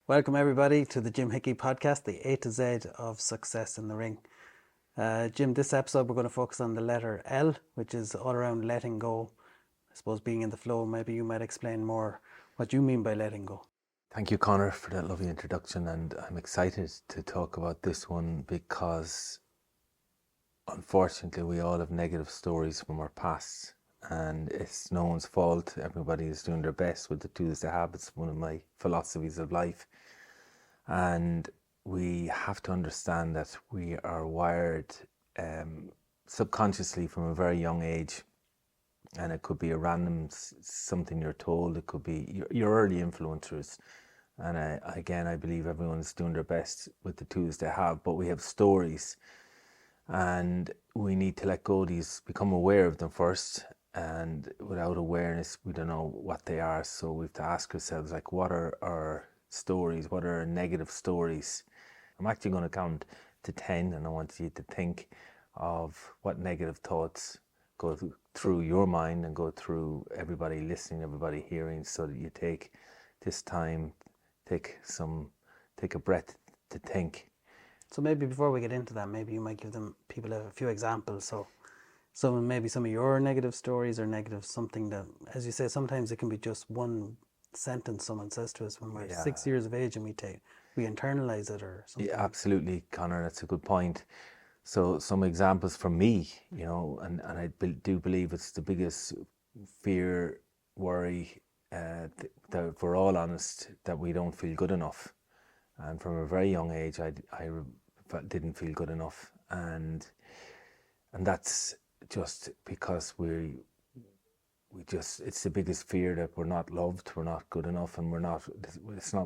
Welcome everybody to the Jim Hickey podcast, the A to Z of success in the ring. Jim, this episode we're going to focus on the letter L, which is all around letting go. I suppose being in the flow. Maybe you might explain more what you mean by letting go. Thank you, Connor, for that lovely introduction, and I'm excited to talk about this one because unfortunately we all have negative stories from our past, and it's no one's fault. Everybody is doing their best with the tools they have. It's one of my philosophies of life, and we have to understand that we are wired subconsciously from a very young age, and it could be a random something you're told. It could be your early influencers. And I believe everyone's doing their best with the tools they have, but we have stories, and we need to let go of these, become aware of them first. And without awareness, we don't know what they are. So we have to ask ourselves, like, what are our stories? What are our negative stories? I'm actually going to count to 10, and I want you to think of what negative thoughts go through your mind and go through everybody listening, everybody hearing, so that you take this time, take a breath to think. So maybe before we get into that, maybe you might give people a few examples. So maybe some of your negative stories or negative something that, as you say, sometimes it can be just one sentence someone says to us when we're 6 years of age and we internalize it or something. Yeah, absolutely, Connor. That's a good point. So some examples from me, and I do believe it's the biggest fear, worry, that if we're all honest, that we don't feel good enough. And from a very young age, I didn't feel good enough, and that's just because it's the biggest fear that we're not loved, we're not good enough, and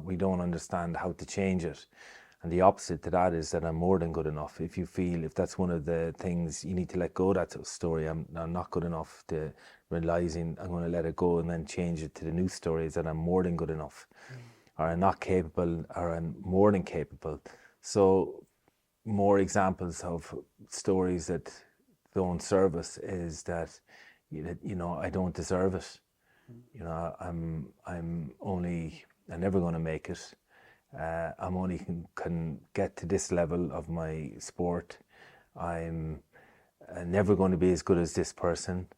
we don't understand how to change it. And the opposite to that is that I'm more than good enough. If that's one of the things you need to let go of that story, I'm not good enough, to realizing I'm going to let it go and then change it to the new story is that I'm more than good enough, or I'm not capable, or I'm more than capable. So more examples of stories that don't serve us is that, I don't deserve it. I'm never going to make it. I'm only can get to this level of my sport. I'm never going to be as good as this person.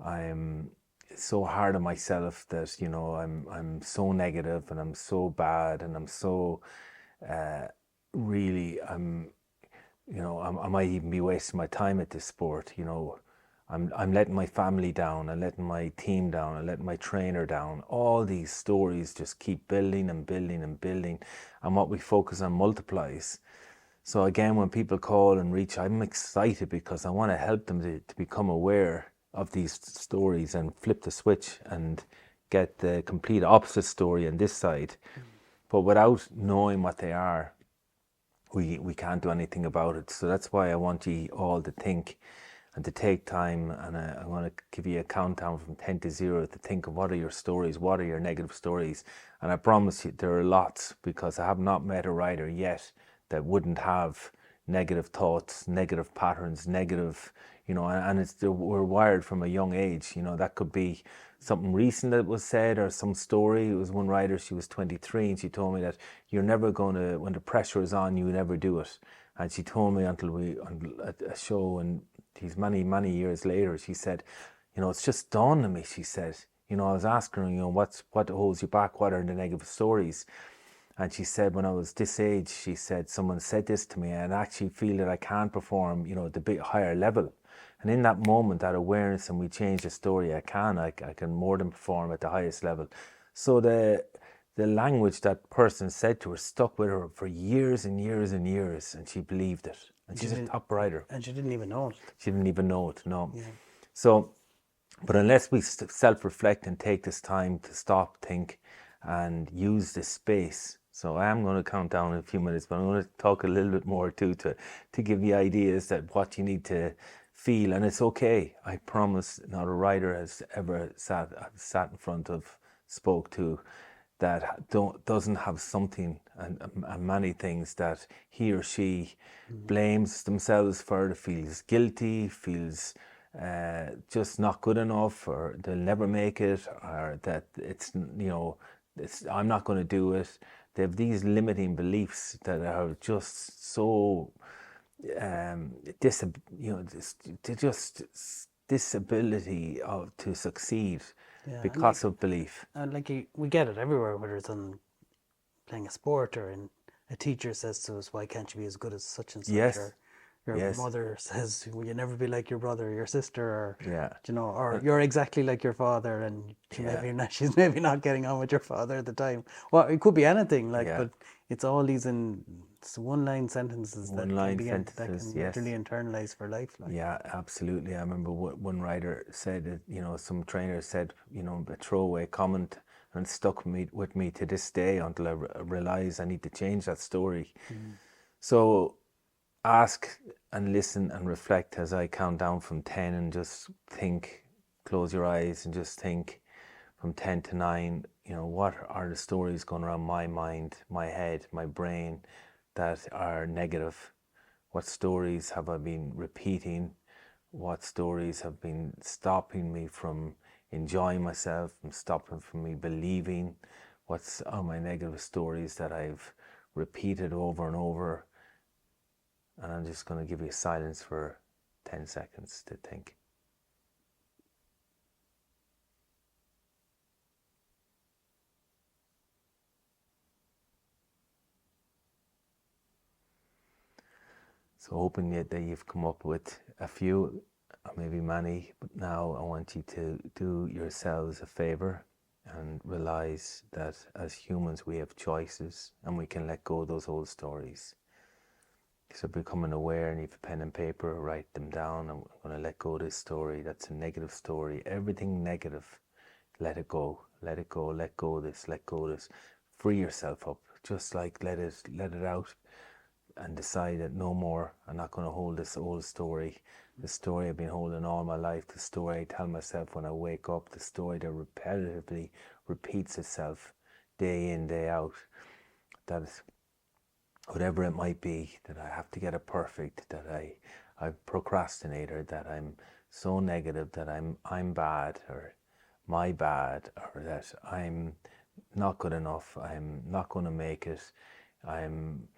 I'm so hard on myself that I'm so negative, and I'm so bad, and I'm so really I might even be wasting my time at this sport. I'm letting my family down, I'm letting my team down, I'm letting my trainer down. All these stories just keep building and building and building, and what we focus on multiplies. So again, when people call and reach, I'm excited because I want to help them to become aware of these stories and flip the switch and get the complete opposite story on this side. But without knowing what they are, we can't do anything about it. So that's why I want you all to think and to take time, and I want to give you a countdown from 10 to 0 to think of what are your stories, what are your negative stories. And I promise you there are lots, because I have not met a writer yet that wouldn't have negative thoughts, negative patterns, negative, and we're wired from a young age. That could be something recent that was said, or some story. It was one writer, she was 23, and she told me that you're never going to, when the pressure is on, you never do it. And she told me until a show, and these many years later, she said, it's just dawned on me. She said, I was asking her, what holds you back? What are the negative stories? And she said, when I was this age, she said, someone said this to me, and I actually feel that I can't perform, at the bit higher level. And in that moment, that awareness, and we change the story, I can more than perform at the highest level. So the language that person said to her stuck with her for years and years and years, and she believed it. And she's a top writer. And she didn't even know it. She didn't even know it, no. Yeah. So, but unless we self-reflect and take this time to stop, think, and use this space. So I am going to count down in a few minutes, but I'm going to talk a little bit more too, to give you ideas that what you need to feel. And it's okay. I promise not a writer has ever sat in front of, spoke to, that doesn't have something and many things that he or she blames themselves for, feels guilty, feels just not good enough, or they'll never make it, or that I'm not going to do it. they have these limiting beliefs that are just so just disability of to succeed Yeah, and because of belief. we get it everywhere, whether it's on playing a sport or in a teacher says to us, "Why can't you be as good as such and such?" Yes, Or your yes, mother says, "Will you never be like your brother or your sister?" Or yeah, or uh, you're exactly like your father, and yeah, she's maybe not getting on with your father at the time. Well, it could be anything, yeah. but it's all these it's one-line sentences One line that sentences, can yes. literally internalize for life, like. Yeah, absolutely. I remember one writer said that, some trainer said, a throwaway comment, and it stuck with me to this day until I realize I need to change that story. Mm. So ask and listen and reflect as I count down from 10, and just think, close your eyes and just think from 10 to 9, what are the stories going around my mind, my head, my brain that are negative? What stories have I been repeating? What stories have been stopping me from enjoying myself and stopping from me believing? What's are my negative stories that I've repeated over and over? And I'm just going to give you silence for 10 seconds to think. So hoping that you've come up with a few, or maybe many, but now I want you to do yourselves a favor and realize that as humans we have choices and we can let go of those old stories. So becoming aware, and you have a pen and paper, write them down. I'm going to let go of this story. That's a negative story. Everything negative, let it go. Let it go. Let go of this. Let go of this. Free yourself up. Just like let it out, and decide that no more. I'm not going to hold this old story. The story I've been holding all my life. The story I tell myself when I wake up. The story that repetitively repeats itself day in, day out. That whatever it might be, that I have to get it perfect, that I'm procrastinator, that I'm so negative, that I'm bad, or my bad, or that I'm not good enough, I'm not going to make it, I'm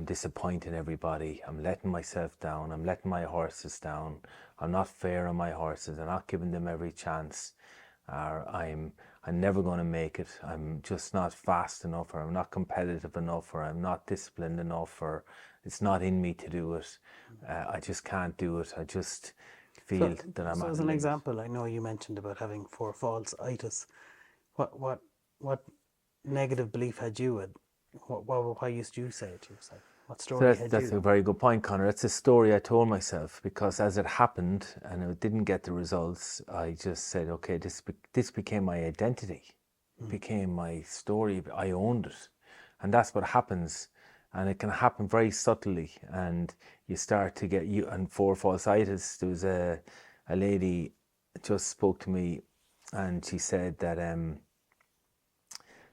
disappointing everybody, I'm letting myself down, I'm letting my horses down, I'm not fair on my horses, I'm not giving them every chance, or I'm never going to make it, I'm just not fast enough, or I'm not competitive enough, or I'm not disciplined enough, or it's not in me to do it, I just can't do it, I just feel that I'm So at as a an limit. example, I know you mentioned about having four faults itis. What negative belief had you? And why used you say it to yourself? What So story had that's you? a very good point, Connor. It's a story I told myself, because as it happened and it didn't get the results, I just said, okay, this became my identity. It Mm. became my story. I owned it. And that's what happens. And it can happen very subtly. And you start to get you and four falsitis. There was a lady just spoke to me, and she said that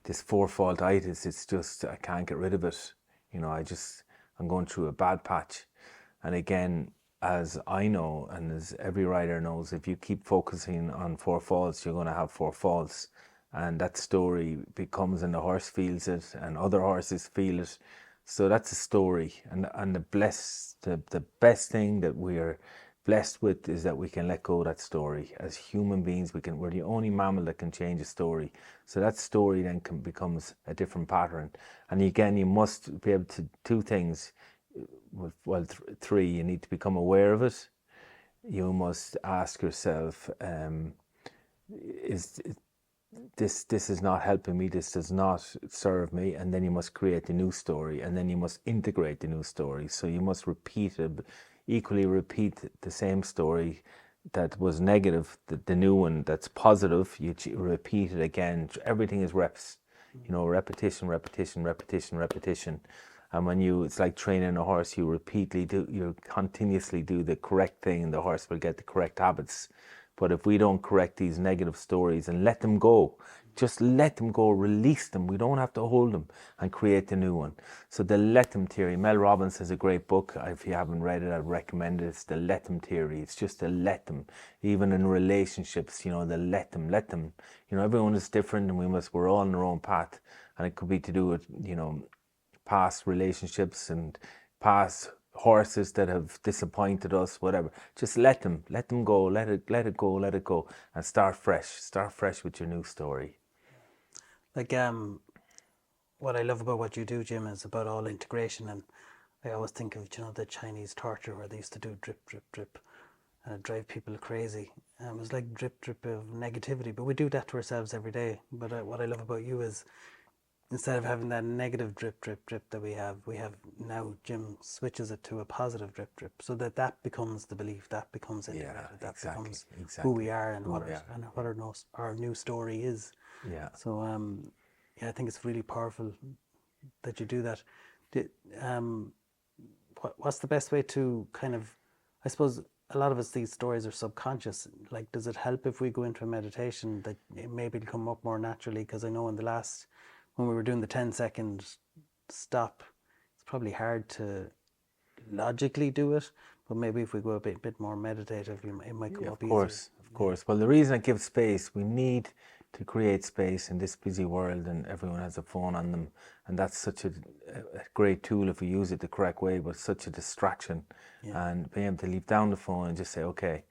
this four faultitis, it's just I can't get rid of it. I'm going through a bad patch. And again, as I know, and as every rider knows, if you keep focusing on four faults, you're going to have four faults. And that story becomes, and the horse feels it, and other horses feel it. So that's a story. And the best thing that we're blessed with is that we can let go of that story. As human beings, we're the only mammal that can change a story. So that story then becomes a different pattern. And again, you must be able to two things. Well, three, you need to become aware of it. You must ask yourself, is this is not helping me, this does not serve me, and then you must create a new story, and then you must integrate the new story. So you must equally repeat the same story that was negative, the new one that's positive, you repeat it again. Everything is reps, repetition, repetition, repetition, repetition. And it's like training a horse, you continuously do the correct thing, and the horse will get the correct habits. But if we don't correct these negative stories and let them go, just let them go, release them. We don't have to hold them and create a new one. So the let them theory, Mel Robbins has a great book. If you haven't read it, I'd recommend it. It's the let them theory. It's just to let them. Even in relationships, the let them. Everyone is different and we're all on our own path. And it could be to do with, past relationships and past horses that have disappointed us, whatever. Just let them go, let it go, and start fresh with your new story. Like what I love about what you do, Jim, is about all integration. And I always think of the Chinese torture where they used to do drip drip drip, and it drive people crazy. It was like drip drip of negativity, but we do that to ourselves every day. But what I love about you is, instead of having that negative drip drip drip that we have now, Jim switches it to a positive drip drip, so that becomes the belief, that becomes integrated, that becomes who we are and what our new story is. Yeah. So I think it's really powerful that you do that. What's the best way to kind of, I suppose a lot of us, these stories are subconscious. Like, does it help if we go into a meditation that it maybe come up more naturally? Because I know when we were doing the 10-second stop, it's probably hard to logically do it, but maybe if we go a bit more meditative, it might come up easier. Of course. Well, the reason I give space, we need to create space in this busy world, and everyone has a phone on them, and that's such a great tool if we use it the correct way, but such a distraction. And being able to leave down the phone and just say, okay,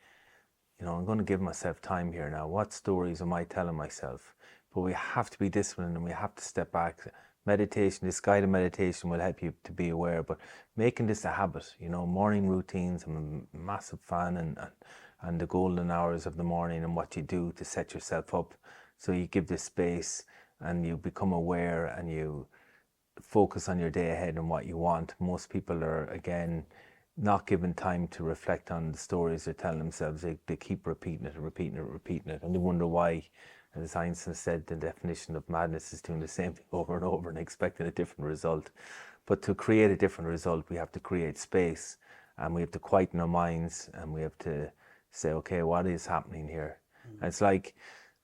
I'm going to give myself time here now. What stories am I telling myself? But we have to be disciplined and we have to step back. Meditation, this guided meditation will help you to be aware, but making this a habit, morning routines, I'm a massive fan, and the golden hours of the morning and what you do to set yourself up. So you give this space and you become aware and you focus on your day ahead and what you want. Most people are, again, not given time to reflect on the stories they're telling themselves. They keep repeating it, and they wonder why. As Einstein said, the definition of madness is doing the same thing over and over and expecting a different result. But to create a different result, we have to create space, and we have to quieten our minds, and we have to say, okay, what is happening here? And it's like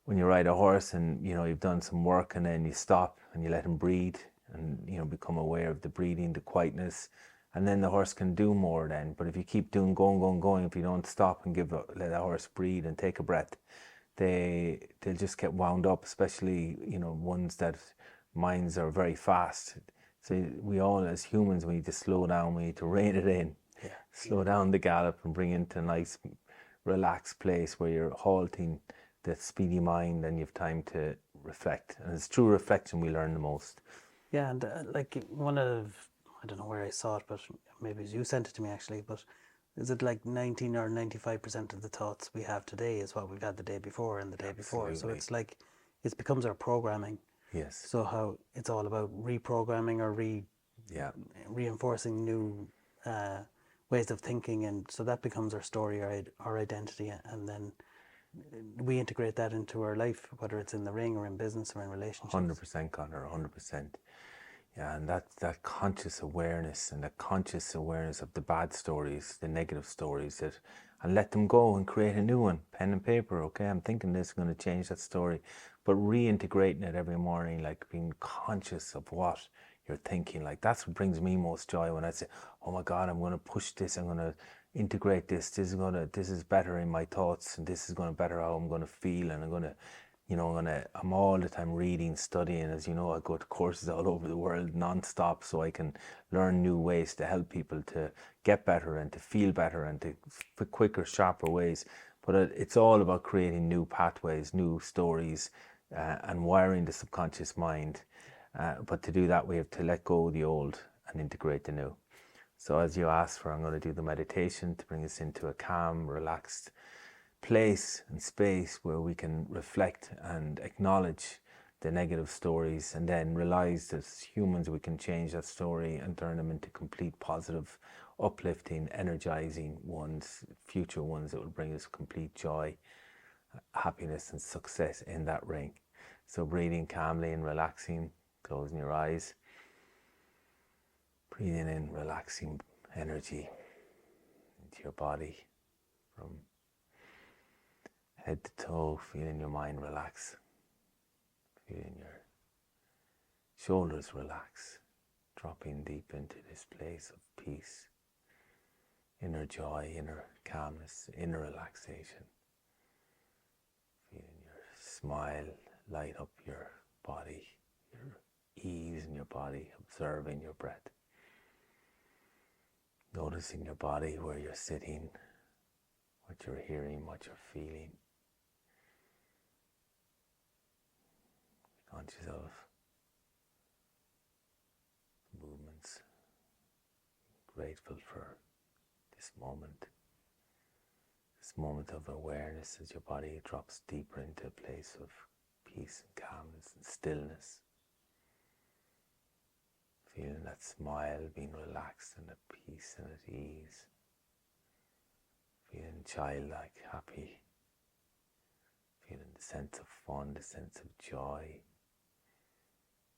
when you ride a horse and you've done some work, and then you stop and you let him breathe, and become aware of the breathing, the quietness, and then the horse can do more then. But if you keep doing going, if you don't stop and let the horse breathe and take a breath, they'll just get wound up, especially ones that minds are very fast. So we all, as humans, we need to slow down. We need to rein it in, slow down the gallop, and bring it into a nice relaxed place where you're halting the speedy mind and you have time to reflect. And it's through reflection we learn the most. Yeah, and like I don't know where I saw it, but maybe you sent it to me actually, but is it like 19 or 95% of the thoughts we have today is what we've had the day before and the day before? So it's like, it becomes our programming. Yes. So how it's all about reprogramming or reinforcing new ways of thinking, and so that becomes our story, our identity, and then we integrate that into our life, whether it's in the ring or in business or in relationships. 100%, Connor, 100%. Yeah, and that conscious awareness and the conscious awareness of the bad stories, the negative stories, and let them go and create a new one, pen and paper. Okay, I'm thinking this is going to change that story, but reintegrating it every morning, like being conscious of what you're thinking. Like that's what brings me most joy when I say, oh my God, I'm going to push this, I'm going to integrate this. This is better in my thoughts, and this is going to better how I'm going to feel, and I'm going to. I'm all the time reading, studying. As you know, I go to courses all over the world non-stop, so I can learn new ways to help people to get better and to feel better and to quicker, sharper ways. But it's all about creating new pathways, new stories, and wiring the subconscious mind. But to do that, we have to let go of the old and integrate the new. So as you asked for, I'm going to do the meditation to bring us into a calm, relaxed place and space where we can reflect and acknowledge the negative stories, and then realize that as humans we can change that story and turn them into complete positive, uplifting, energizing ones, future ones that will bring us complete joy, happiness and success in that ring. So breathing calmly and relaxing, closing your eyes, breathing in relaxing energy into your body from head to toe, feeling your mind relax, feeling your shoulders relax, dropping deep into this place of peace, inner joy, inner calmness, inner relaxation. Feeling your smile light up your body, your ease in your body, observing your breath. Noticing your body, where you're sitting, what you're hearing, what you're feeling. Conscious of movements. Grateful for this moment of awareness as your body drops deeper into a place of peace and calmness and stillness. Feeling that smile, being relaxed and at peace and at ease. Feeling childlike, happy. Feeling the sense of fun, the sense of joy.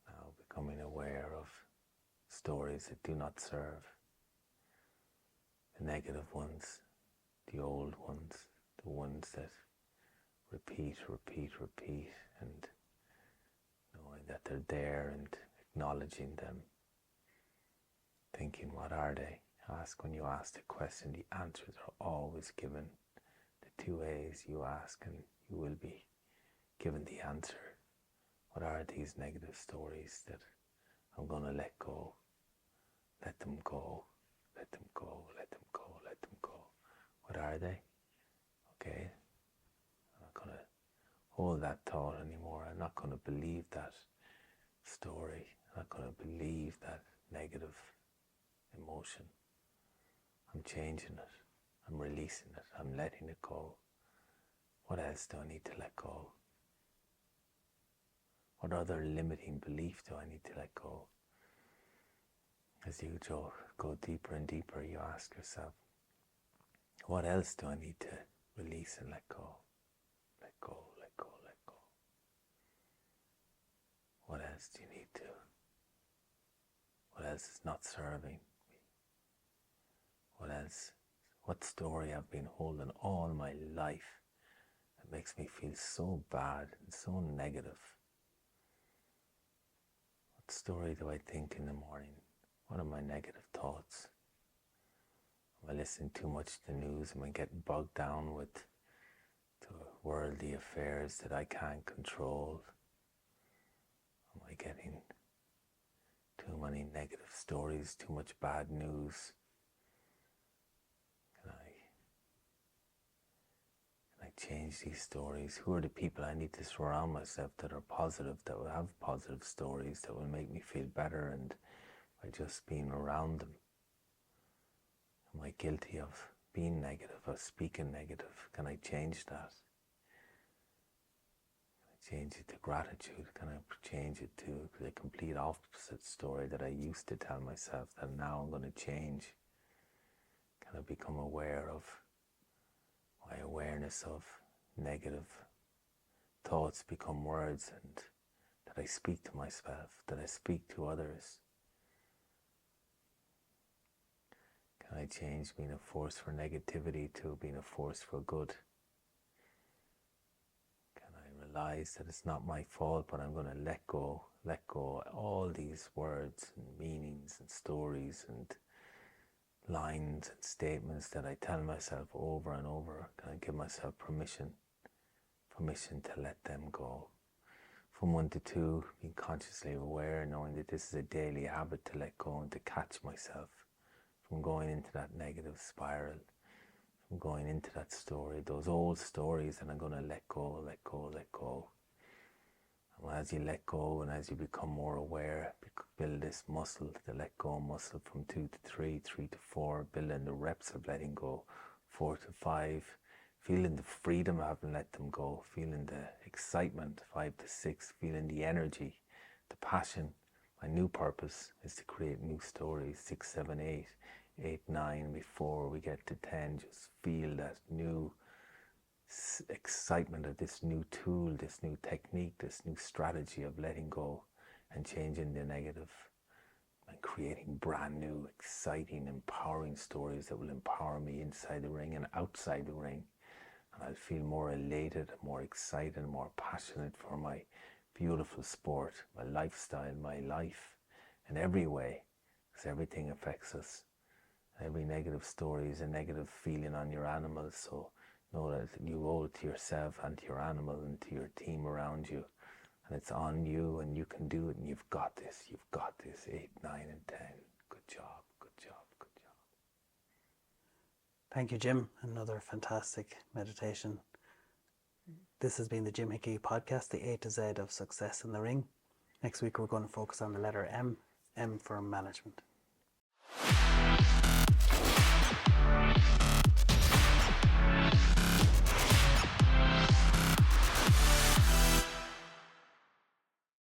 Now becoming aware of stories that do not serve. The negative ones, the old ones, the ones that repeat, and knowing that they're there and acknowledging them. Thinking, what are they? When you ask the question, the answers are always given. The 2 ways you ask and you will be given the answer. What are these negative stories that I'm going to let go? Let them go, let them go, let them go, let them go. What are they? Okay, I'm not going to hold that thought anymore. I'm not going to believe that story. I'm not going to believe that negative emotion. I'm changing it. I'm releasing it. I'm letting it go. What else do I need to let go? What other limiting belief do I need to let go? As you go deeper and deeper, you ask yourself, what else do I need to release and let go? Let go, let go, let go. What else do you need to? What else is not serving me? What else? What story I've been holding all my life that makes me feel so bad and so negative? What story do I think in the morning? What are my negative thoughts? Am I listening too much to the news? Am I getting bogged down with the worldly affairs that I can't control? Am I getting too many negative stories, too much bad news? Can I change these stories? Who are the people I need to surround myself that are positive, that will have positive stories, that will make me feel better, and by just being around them? Am I guilty of being negative, of speaking negative? Can I change that? Can I change it to gratitude? Can I change it to the complete opposite story that I used to tell myself that now I'm going to change? Can I become aware of my awareness of negative thoughts become words, and that I speak to myself, that I speak to others? Can I change being a force for negativity to being a force for good? Can I realize that it's not my fault, but I'm going to let go all these words and meanings and stories and lines and statements that I tell myself over and over? Can I give myself permission to let them go? From 1 to 2, being consciously aware, knowing that this is a daily habit to let go and to catch myself from going into that negative spiral, from going into that story, those old stories, and I'm going to let go, let go, let go. And as you let go and as you become more aware, build this muscle, the let go muscle, from 2 to 3, 3 to 4, building the reps of letting go, 4 to 5, feeling the freedom of having let them go, feeling the excitement, 5 to 6, feeling the energy, the passion. My new purpose is to create new stories, 6, 7, 8, 8, 9, before we get to 10, just feel that new excitement of this new tool, this new technique, this new strategy of letting go and changing the negative and creating brand new, exciting, empowering stories that will empower me inside the ring and outside the ring. And I'll feel more elated, more excited, more passionate for my beautiful sport, my lifestyle, my life, in every way, because everything affects us. Every negative story is a negative feeling on your animals, so know that you owe it to yourself and to your animal and to your team around you, and it's on you, and you can do it, and you've got this, 8, 9 and 10. Good job, good job, good job. Thank you, Jim. Another fantastic meditation. This has been the Jim Hickey podcast, the A to Z of success in the ring. Next week we're going to focus on the letter M for management.